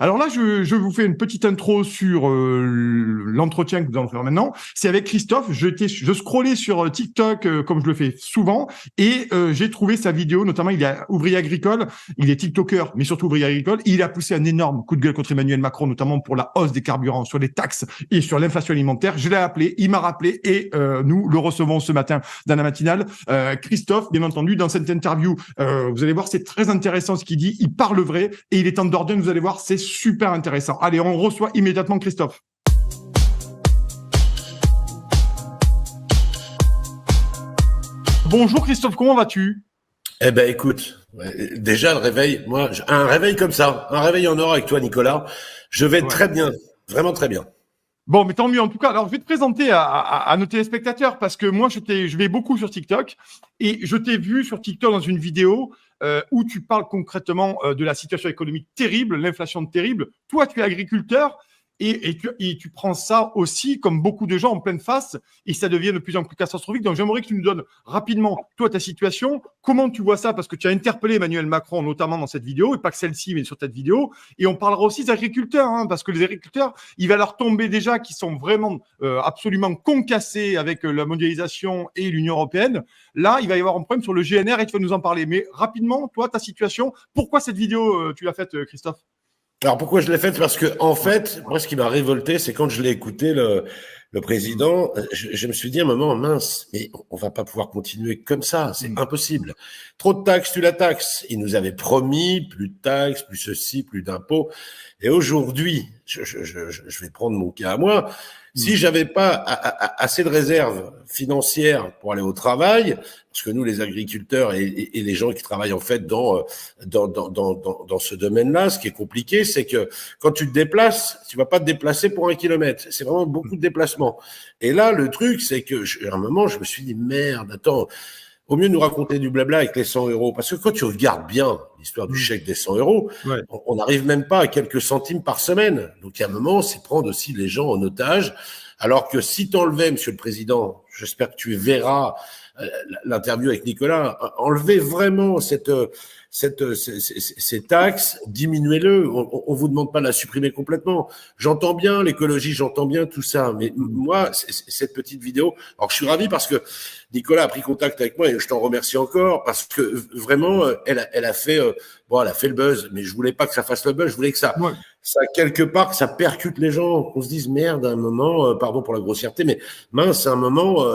Alors là, je vous fais une petite intro sur l'entretien que nous allons faire maintenant. C'est avec Christophe. Je scrollais sur TikTok comme je le fais souvent et j'ai trouvé sa vidéo. Notamment, il est ouvrier agricole, il est TikToker, mais surtout ouvrier agricole. Et il a poussé un énorme coup de gueule contre Emmanuel Macron, notamment pour la hausse des carburants, sur les taxes et sur l'inflation alimentaire. Je l'ai appelé, il m'a rappelé et nous le recevons ce matin dans la matinale. Christophe, bien entendu, dans cette interview, vous allez voir, c'est très intéressant ce qu'il dit. Il parle vrai et il est en Dordogne. Vous allez voir, c'est super intéressant. Allez, on reçoit immédiatement Christophe. Bonjour Christophe, comment vas-tu? Eh ben écoute, déjà le réveil, un réveil comme ça, un réveil en or avec toi Nicolas, je vais très bien, vraiment très bien. Bon, mais tant mieux en tout cas. Alors, je vais te présenter à nos téléspectateurs parce que moi, je vais beaucoup sur TikTok et je t'ai vu sur TikTok dans une vidéo où tu parles concrètement de la situation économique terrible, l'inflation terrible. Toi, tu es agriculteur et tu prends ça aussi comme beaucoup de gens en pleine face et ça devient de plus en plus catastrophique. Donc, j'aimerais que tu nous donnes rapidement, toi, ta situation. Comment tu vois ça? Parce que tu as interpellé Emmanuel Macron, notamment dans cette vidéo, et pas que celle-ci, mais sur cette vidéo. Et on parlera aussi des agriculteurs, hein, parce que les agriculteurs, il va leur tomber déjà qui sont vraiment absolument concassés avec la mondialisation et l'Union européenne. Là, il va y avoir un problème sur le GNR et tu vas nous en parler. Mais rapidement, toi, ta situation, pourquoi cette vidéo, tu l'as faite, Christophe? Alors pourquoi je l'ai faite? Parce que en fait, moi ce qui m'a révolté, c'est quand je l'ai écouté, le président, je me suis dit à un moment, mince, mais on va pas pouvoir continuer comme ça, c'est impossible. Trop de taxes, tu la taxes. Il nous avait promis plus de taxes, plus ceci, plus d'impôts. Et aujourd'hui, je vais prendre mon cas à moi. Si j'avais pas assez de réserves financières pour aller au travail, parce que nous, les agriculteurs et les gens qui travaillent en fait dans ce domaine-là, ce qui est compliqué, c'est que quand tu te déplaces, tu vas pas te déplacer pour 1 kilomètre. C'est vraiment beaucoup de déplacements. Et là, le truc, c'est que à un moment, je me suis dit merde, attends. Au mieux de nous raconter du blabla avec les 100 euros. Parce que quand tu regardes bien l'histoire du chèque des 100 euros, on n'arrive même pas à quelques centimes par semaine. Donc, il y a un moment, c'est prendre aussi les gens en otage. Alors que si t'enlevais, Monsieur le Président, j'espère que tu verras l'interview avec Nicolas, enlevez vraiment ces taxes, diminuez-le. On vous demande pas de la supprimer complètement. J'entends bien l'écologie, j'entends bien tout ça, mais moi, cette petite vidéo, alors je suis ravi parce que Nicolas a pris contact avec moi et je t'en remercie encore parce que vraiment, elle a fait le buzz, mais je voulais pas que ça fasse le buzz, je voulais que ça quelque part, que ça percute les gens, qu'on se dise merde à un moment, pardon pour la grossièreté, mais mince, à un moment,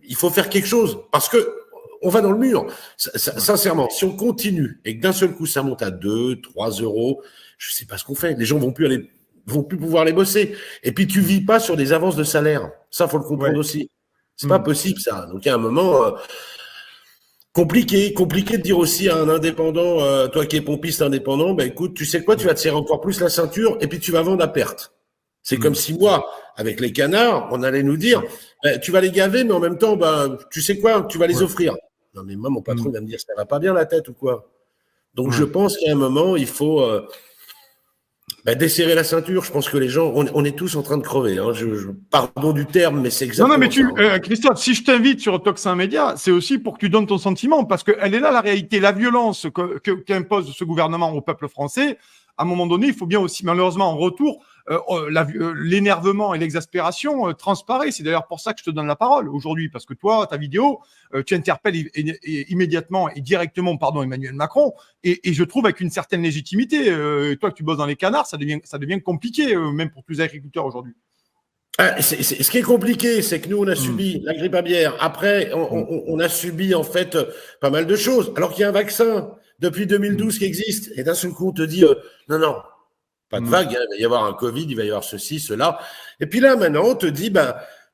il faut faire quelque chose parce que on va dans le mur. Sincèrement, si on continue et que d'un seul coup ça monte à 2, 3 euros, je sais pas ce qu'on fait. Les gens vont plus pouvoir aller bosser. Et puis tu vis pas sur des avances de salaire. Ça, faut le comprendre aussi. C'est pas possible ça. Donc il y a un moment compliqué de dire aussi à un indépendant, toi qui es pompiste indépendant, ben écoute, tu sais quoi, tu vas te serrer encore plus la ceinture et puis tu vas vendre à perte. C'est comme si moi, avec les canards, on allait nous dire, tu vas les gaver, mais en même temps, tu sais quoi, tu vas les offrir. Non, mais moi, mon patron va me dire, ça va pas bien la tête ou quoi? Donc, je pense qu'à un moment, il faut desserrer la ceinture. Je pense que les gens, on est tous en train de crever. Hein. Pardon du terme, mais c'est exactement mais Christophe, si je t'invite sur Toxin Média, c'est aussi pour que tu donnes ton sentiment, parce qu'elle est là la réalité, la violence qu'impose ce gouvernement au peuple français. À un moment donné, il faut bien aussi, malheureusement, en retour, l'énervement et l'exaspération transparaît. C'est d'ailleurs pour ça que je te donne la parole aujourd'hui, parce que toi, ta vidéo, tu interpelles immédiatement et directement, Emmanuel Macron, et je trouve avec une certaine légitimité. Toi, que tu bosses dans les canards, ça devient compliqué, même pour tous les agriculteurs aujourd'hui. Ce qui est compliqué, c'est que nous, on a subi la grippe aviaire. Après, on a subi, en fait, pas mal de choses. Alors qu'il y a un vaccin depuis 2012 qui existe. Et d'un seul coup, on te dit, non, pas de vague, hein, il va y avoir un Covid, il va y avoir ceci, cela. Et puis là, maintenant, on te dit,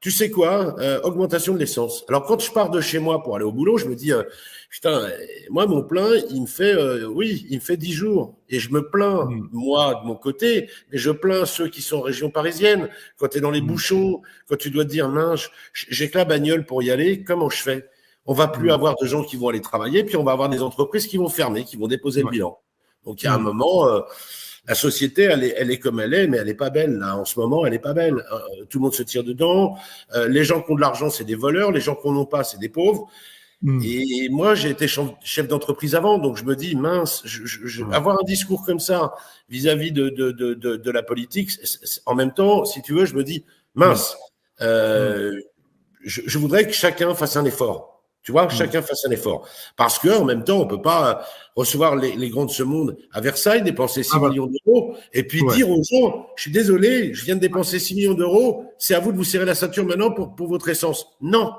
tu sais quoi, augmentation de l'essence. Alors, quand je pars de chez moi pour aller au boulot, je me dis, putain, moi, mon plein, il me fait 10 jours. Et je me plains, moi, de mon côté, mais je plains ceux qui sont en région parisienne. Quand tu es dans les bouchons, quand tu dois te dire, mince, j'ai que la bagnole pour y aller, comment je fais? On va plus avoir de gens qui vont aller travailler, puis on va avoir des entreprises qui vont fermer, qui vont déposer le bilan. Donc, il y a un moment, la société, elle est comme elle est, mais elle est pas belle. Là, en ce moment, elle est pas belle. Tout le monde se tire dedans. Les gens qui ont de l'argent, c'est des voleurs. Les gens qui n'en ont pas, c'est des pauvres. Et moi, j'ai été chef d'entreprise avant, donc je me dis, mince, avoir un discours comme ça vis-à-vis de la politique, en même temps, si tu veux, je me dis, mince, je voudrais que chacun fasse un effort. Tu vois, chacun fasse un effort. Parce que en même temps, on peut pas recevoir les grands de ce monde à Versailles, dépenser 6 millions d'euros, et puis dire aux gens, je suis désolé, je viens de dépenser 6 millions d'euros, c'est à vous de vous serrer la ceinture maintenant pour votre essence. Non.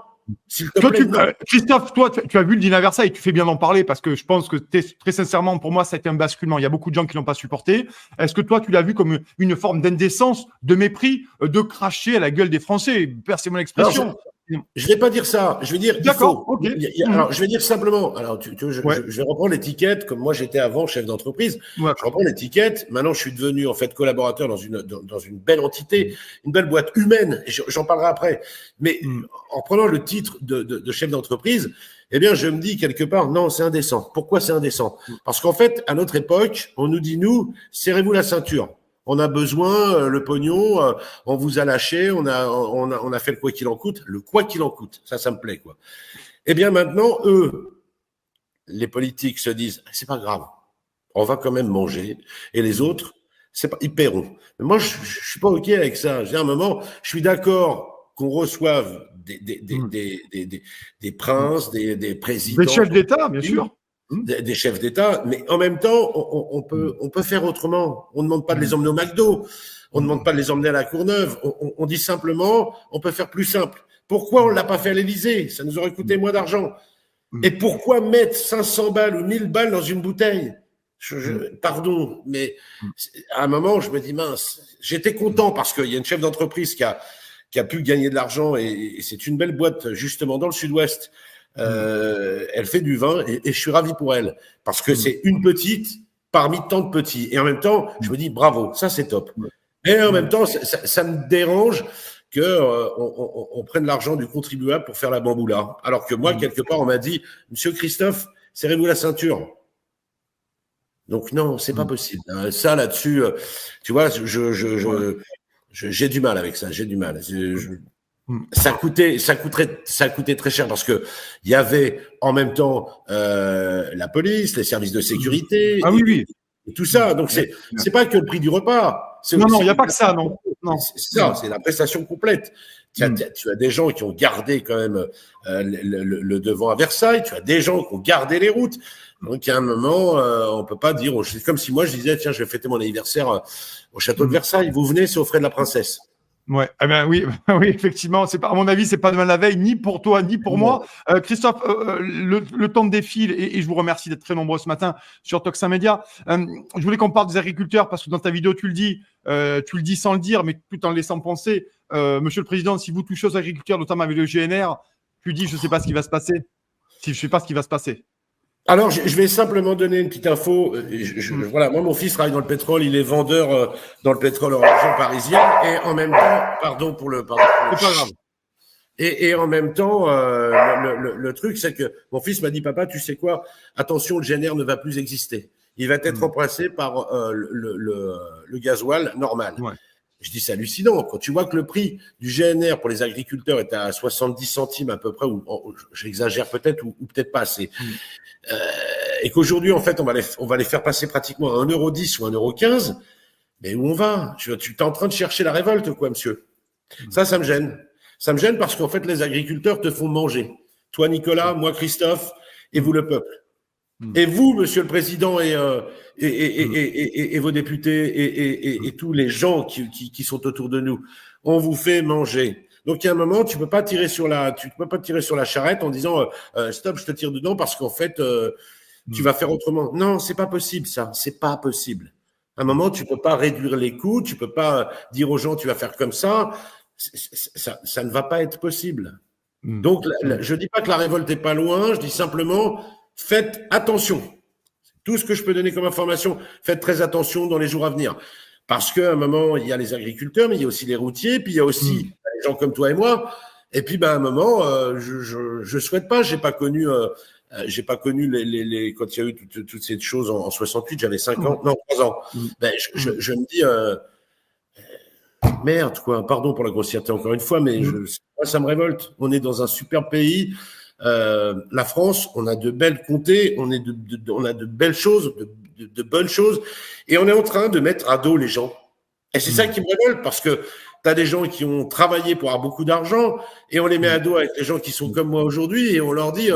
S'il te plaît, non. Christophe, toi, tu as vu le dîner à Versailles, tu fais bien d'en parler parce que je pense que très sincèrement, pour moi, ça a été un basculement. Il y a beaucoup de gens qui l'ont pas supporté. Est-ce que toi, tu l'as vu comme une forme d'indécence, de mépris, de cracher à la gueule des Français? Percez mon expression. Je vais pas dire ça. Je vais dire, d'accord, ok. Alors, je vais dire simplement. Alors, je vais reprendre l'étiquette comme moi j'étais avant chef d'entreprise. Ouais. Je reprends l'étiquette. Maintenant, je suis devenu en fait collaborateur dans une belle entité, une belle boîte humaine. J'en parlerai après. Mais en prenant le titre de chef d'entreprise, eh bien, je me dis quelque part, non, c'est indécent. Pourquoi c'est indécent? Parce qu'en fait, à notre époque, on nous dit nous, serrez-vous la ceinture. On a besoin, le pognon, on vous a lâché, on a fait le quoi qu'il en coûte. Le quoi qu'il en coûte, ça me plaît, quoi. Eh bien, maintenant, eux, les politiques se disent, c'est pas grave, on va quand même manger. Et les autres, ils paieront. Mais moi, je suis pas OK avec ça. J'ai un moment, je suis d'accord qu'on reçoive des princes, des présidents. Des chefs d'État, bien sûr. Des chefs d'État, mais en même temps, on peut faire autrement. On ne demande pas de les emmener au McDo, on ne demande pas de les emmener à la Courneuve, on dit simplement, on peut faire plus simple. Pourquoi on ne l'a pas fait à l'Élysée? Ça nous aurait coûté moins d'argent. Et pourquoi mettre 500 balles ou 1000 balles dans une bouteille? Pardon, mais à un moment, je me dis, mince, j'étais content parce qu'il y a une chef d'entreprise qui a pu gagner de l'argent et c'est une belle boîte justement dans le Sud-Ouest. Elle fait du vin et je suis ravi pour elle parce que c'est une petite parmi tant de petits et en même temps je me dis bravo, ça c'est top. Et en même temps ça me dérange que on prenne l'argent du contribuable pour faire la bamboula alors que moi quelque part on m'a dit Monsieur Christophe, serrez-vous la ceinture. Donc non, c'est pas possible. Ça là-dessus, tu vois, j'ai du mal avec ça, j'ai du mal. Ça coûtait très cher parce que il y avait en même temps la police, les services de sécurité, et tout ça. Donc c'est pas que le prix du repas. Non, il n'y a pas que ça, non. C'est ça, c'est la prestation complète. Tu as des gens qui ont gardé quand même le devant à Versailles. Tu as des gens qui ont gardé les routes. Donc à un moment, on peut pas dire. C'est comme si moi je disais tiens, je vais fêter mon anniversaire au château de Versailles. Vous venez, c'est aux frais de la princesse. Ouais, eh ben oui, oui, effectivement. C'est pas, à mon avis, c'est pas demain la veille, ni pour toi, ni pour moi. Christophe, le temps défile et je vous remercie d'être très nombreux ce matin sur Toxin Média. Je voulais qu'on parle des agriculteurs parce que dans ta vidéo, tu le dis sans le dire, mais tout en le laissant penser. Monsieur le Président, si vous touchez aux agriculteurs, notamment avec le GNR, tu dis, je sais pas ce qui va se passer. Si je sais pas ce qui va se passer. Alors, je vais simplement donner une petite info. Voilà, moi, mon fils travaille dans le pétrole. Il est vendeur dans le pétrole en région parisienne. Et en même temps, pardon pour le. C'est pas grave. Et en même temps, le truc, c'est que mon fils m'a dit, papa, tu sais quoi? Attention, le GNR ne va plus exister. Il va être remplacé par le gasoil normal. Ouais. Je dis, c'est hallucinant. Quand tu vois que le prix du GNR pour les agriculteurs est à 70 centimes à peu près, ou j'exagère peut-être, ou peut-être pas assez. Et qu'aujourd'hui, en fait, on va les faire passer pratiquement à 1,10 € ou 1,15 €. Mais où on va? Tu es en train de chercher la révolte, quoi, monsieur. Ça me gêne. Ça me gêne parce qu'en fait, les agriculteurs te font manger. Toi, Nicolas, moi, Christophe, et vous, le peuple. Et vous, Monsieur le Président, et vos députés, et tous les gens qui sont autour de nous, on vous fait manger. Donc, il y a un moment, tu peux pas tirer sur la charrette en disant stop, je te tire dedans parce qu'en fait, tu vas faire autrement. Non, c'est pas possible, ça. C'est pas possible. À un moment, tu peux pas réduire les coûts, tu peux pas dire aux gens tu vas faire comme ça. Ça ne va pas être possible. Donc, je dis pas que la révolte est pas loin. Je dis simplement faites attention. C'est tout ce que je peux donner comme information. Faites très attention dans les jours à venir. Parce qu'à un moment, il y a les agriculteurs, mais il y a aussi les routiers, puis il y a aussi les gens comme toi et moi. Et puis, à un moment, je souhaite pas. J'ai pas connu les quand il y a eu toutes ces choses en 68. J'avais 5 ans, non 3 ans. Je me dis merde, quoi. Pardon pour la grossièreté encore une fois, mais moi, ça me révolte. On est dans un super pays. la France, on a de belles comtés, on a de belles choses, de bonnes choses, et on est en train de mettre à dos les gens. Et c'est ça qui me révolte, parce que tu as des gens qui ont travaillé pour avoir beaucoup d'argent, et on les met à dos avec les gens qui sont comme moi aujourd'hui, et on leur dit,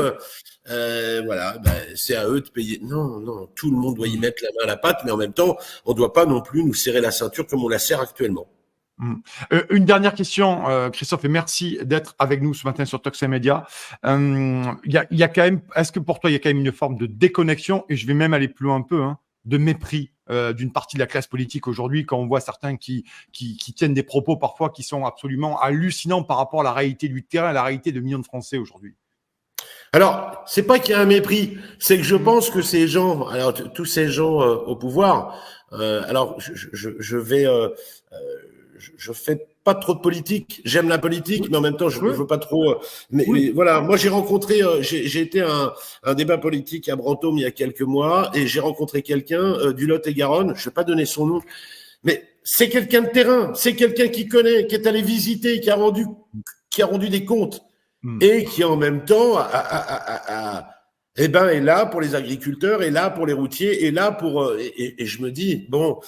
voilà, c'est à eux de payer. Non, non, tout le monde doit y mettre la main à la pâte, mais en même temps, on ne doit pas non plus nous serrer la ceinture comme on la serre actuellement. Une dernière question, Christophe, et merci d'être avec nous ce matin sur Toxin Media. Y a quand même, est-ce que pour toi, il y a quand même une forme de déconnexion, et je vais même aller plus loin un peu, hein, de mépris d'une partie de la classe politique aujourd'hui, quand on voit certains qui tiennent des propos parfois qui sont absolument hallucinants par rapport à la réalité du terrain, à la réalité de millions de Français aujourd'hui? Alors, c'est pas qu'il y a un mépris, c'est que je pense que ces gens, alors tous ces gens au pouvoir, alors je fais pas trop de politique. J'aime la politique, mais en même temps, je veux pas trop. Mais voilà, moi j'ai rencontré, j'ai été à un débat politique à Brantôme il y a quelques mois, et j'ai rencontré quelqu'un du Lot-et-Garonne. Je vais pas donner son nom, mais c'est quelqu'un de terrain, c'est quelqu'un qui connaît, qui est allé visiter, qui a rendu des comptes, et qui en même temps est là pour les agriculteurs, est là pour les routiers, est là pour et je me dis bon.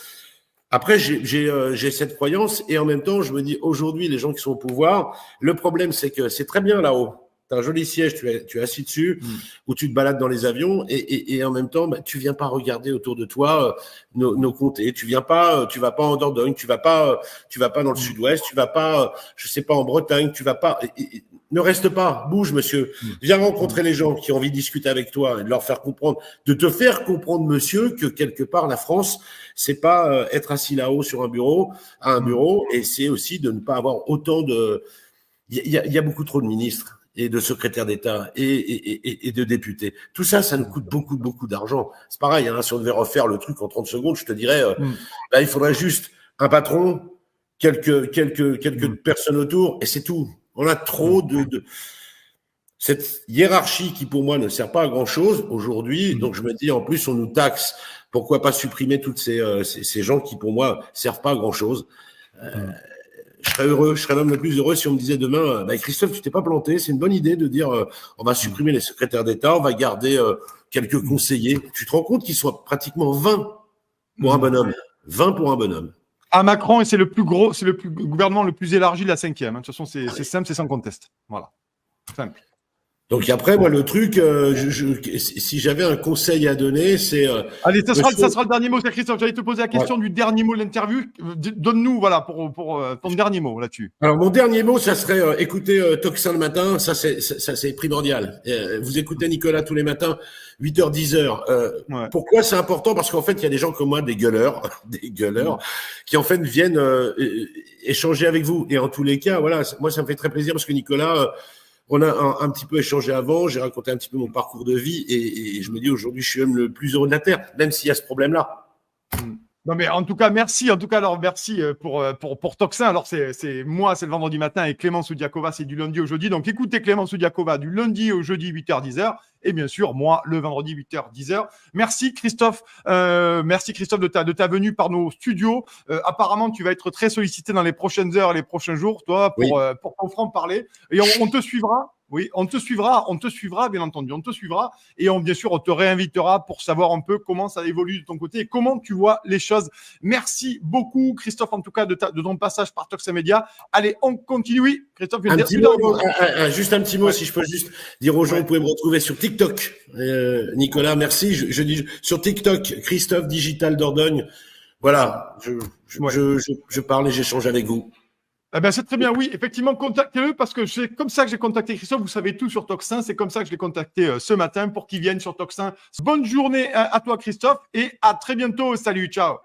Après, j'ai cette croyance, et en même temps, je me dis, aujourd'hui, les gens qui sont au pouvoir, le problème, c'est que c'est très bien là-haut. Tu as un joli siège, tu es assis dessus, où tu te balades dans les avions, et en même temps, tu viens pas regarder autour de toi nos comtés. Tu vas pas en Dordogne, tu vas pas dans le sud-ouest, tu vas pas, je sais pas, en Bretagne, tu vas pas. Ne reste pas, bouge, monsieur. Viens rencontrer les gens qui ont envie de discuter avec toi et de leur faire comprendre, de te faire comprendre, monsieur, que quelque part, la France, c'est pas être assis là-haut sur à un bureau, et c'est aussi de ne pas avoir autant de. Il y a beaucoup trop de ministres et de secrétaires d'État et de députés. Tout ça, ça nous coûte beaucoup, beaucoup d'argent. C'est pareil, hein, si on devait refaire le truc en 30 secondes, je te dirais, il faudrait juste un patron, quelques personnes autour, et c'est tout. On a trop de cette hiérarchie qui, pour moi, ne sert pas à grand-chose aujourd'hui. Donc, je me dis, en plus, on nous taxe. Pourquoi pas supprimer toutes ces gens qui, pour moi, servent pas à grand-chose. Je serais l'homme le plus heureux si on me disait demain, Christophe, tu t'es pas planté, c'est une bonne idée de dire, on va supprimer les secrétaires d'État, on va garder quelques conseillers. Tu te rends compte qu'ils soient pratiquement 20 pour un bonhomme. 20 pour un bonhomme. À Macron, et c'est le gouvernement le plus élargi de la 5e. Hein. De toute façon, c'est simple, c'est sans conteste. Voilà. Simple. Donc après, moi, le truc, si j'avais un conseil à donner, c'est... Allez, ça sera le dernier mot, c'est Christophe. J'allais te poser la question du dernier mot de l'interview. Donne-nous, voilà, pour ton dernier mot là-dessus. Alors, mon dernier mot, ça serait écouter Toxin le matin. Ça, c'est primordial. Vous écoutez Nicolas tous les matins, 8h, 10h. Pourquoi c'est important? Parce qu'en fait, il y a des gens comme moi, des gueuleurs, qui en fait viennent échanger avec vous. Et en tous les cas, voilà, moi, ça me fait très plaisir parce que Nicolas... on a un petit peu échangé avant, j'ai raconté un petit peu mon parcours de vie, et je me dis aujourd'hui, je suis même le plus heureux de la Terre, même s'il y a ce problème-là. Non, mais en tout cas, merci. En tout cas, alors, merci pour Toxin. Alors, c'est moi, c'est le vendredi matin, et Clémence Oudiakova, c'est du lundi au jeudi. Donc, écoutez Clémence Oudiakova du lundi au jeudi, 8h, 10h. Et bien sûr, moi, le vendredi, 8h, 10h. Merci, Christophe. Merci, Christophe, de ta venue par nos studios. Apparemment, tu vas être très sollicité dans les prochaines heures, les prochains jours, toi, pour ton franc-parler. Et on te suivra. Oui, on te suivra, bien entendu, on te suivra, et bien sûr, on te réinvitera pour savoir un peu comment ça évolue de ton côté et comment tu vois les choses. Merci beaucoup, Christophe, en tout cas, de ton passage par Toxin Media. Allez, on continue. Oui, Christophe, juste un petit mot, si je peux juste dire aux gens, vous pouvez me retrouver sur TikTok. Nicolas, merci. Je dis sur TikTok, Christophe Digital Dordogne. Voilà, je parle et j'échange avec vous. Eh ben, c'est très bien, oui, effectivement, contactez-le parce que c'est comme ça que j'ai contacté Christophe. Vous savez tout sur Toxin, c'est comme ça que je l'ai contacté ce matin pour qu'il vienne sur Toxin. Bonne journée à toi, Christophe, et à très bientôt. Salut, ciao.